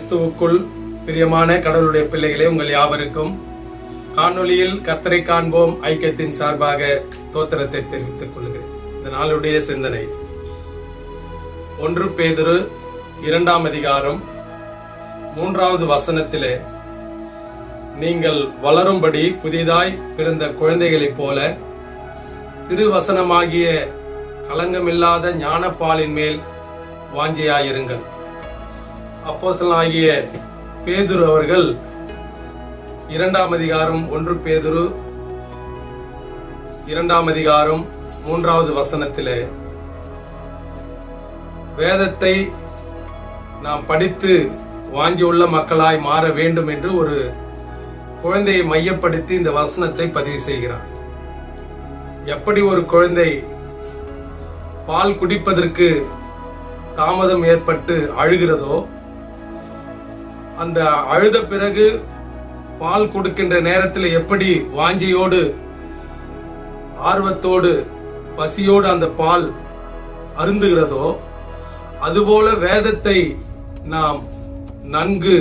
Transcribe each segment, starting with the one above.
கிறிஸ்துவுக்குள் பிரியமான கடவுளுடைய பிள்ளைகளே, உங்கள் யாவருக்கும் காணொளியில் கர்த்தரை காண்போம் ஐக்கியத்தின் சார்பாக தோத்திரத்தை தெரிவித்துக் கொள்கிறேன். இந்த நாளுடைய சிந்தனை 1 பேதுரு 2 அதிகாரம் 3வது வசனத்திலே, நீங்கள் வளரும்படி புதிதாய் பிறந்த குழந்தைகளைப் போல திருவசனமாகிய களங்கமில்லாத ஞானப்பாலின் மேல் வாஞ்சையாயிருங்கள். அப்போஸ்தலனாகிய பேதுரு அவர்கள் 2 அதிகாரம் 1 பேதுரு 2 அதிகாரம் 3வது வசனத்திலே வேதத்தை நாம் படித்து வாங்கியுள்ள மக்களாய் மாற வேண்டும் என்று ஒரு குழந்தையை மையப்படுத்தி இந்த வசனத்தை பதிவு செய்கிறார். எப்படி ஒரு குழந்தை பால் குடிப்பதற்கு தாமதம் ஏற்பட்டு அழுகிறதோ, அந்த அழுத பிறகு பால் கொடுக்கின்ற நேரத்தில் எப்படி வாஞ்சையோடு ஆர்வத்தோடு பசியோடு அந்த பால் அருந்துகிறதோ, அதுபோல வேதத்தை நாம் நன்கு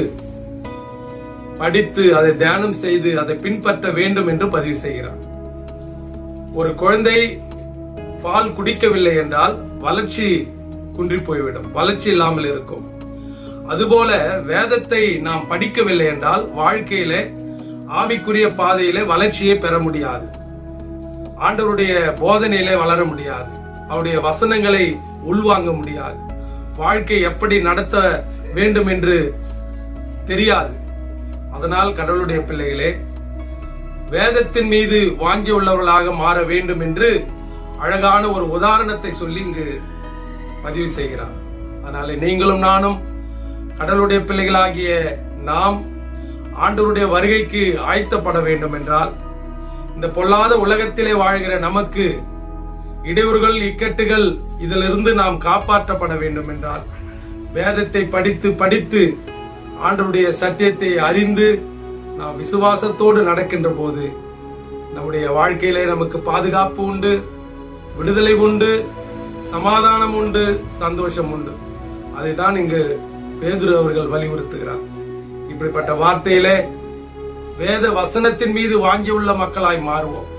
படித்து அதை தியானம் செய்து அதை பின்பற்ற வேண்டும் என்று பதிவு செய்கிறார். ஒரு குழந்தை பால் குடிக்கவில்லை என்றால் வளர்ச்சி குன்றி போய்விடும், வளர்ச்சி இல்லாமல் இருக்கும். அதுபோல வேதத்தை நாம் படிக்கவில்லை என்றால் வாழ்க்கையிலே ஆவிக்குரிய பாதையிலே வளர்ச்சியை பெற முடியாது, ஆண்டவருடைய போதனையிலே வளர முடியாது, அவருடைய வசனங்களை உள்வாங்க முடியாது, வாழ்க்கை எப்படி நடத்த வேண்டும் என்று தெரியாது. அதனால் கடவுளுடைய பிள்ளைகளே, வேதத்தின் மீது வாங்கியுள்ளவர்களாக மாற வேண்டும் என்று அழகான ஒரு உதாரணத்தை சொல்லி இங்கு பதிவு செய்கிறார். அதனால நீங்களும் நானும் கடவுளுடைய பிள்ளைகளாகிய நாம் ஆண்டவருடைய வருகைக்கு ஆயத்தப்பட வேண்டும் என்றால், இந்த பொல்லாத உலகத்திலே வாழ்கிற நமக்கு இடையூறுகள் இக்கட்டுகள் இதிலிருந்து நாம் காப்பாற்றப்பட வேண்டும் என்றால், வேதத்தை படித்து படித்து ஆண்டவருடைய சத்தியத்தை அறிந்து நாம் விசுவாசத்தோடு நடக்கின்ற போது நம்முடைய வாழ்க்கையிலே நமக்கு பாதுகாப்பு உண்டு, விடுதலை உண்டு, சமாதானம் உண்டு, சந்தோஷம் உண்டு. அதைதான் இங்கு பேதுரு அவர்கள் வலியுறுத்துகிறார். இப்படிப்பட்ட வார்த்தையிலே வேத வசனத்தின் மீது வாங்கியுள்ள மக்களாய் மாறுவோம்.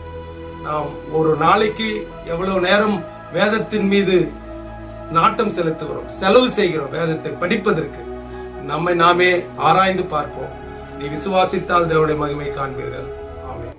நாம் ஒரு நாளைக்கு எவ்வளவு நேரம் வேதத்தின் மீது நாட்டம் செலுத்துகிறோம், செலவு செய்கிறோம் வேதத்தை படிப்பதற்கு. நம்மை நாமே ஆராய்ந்து பார்ப்போம். நீ விசுவாசித்தால் தேவனுடைய மகிமை காண்பீர்கள். ஆமென்.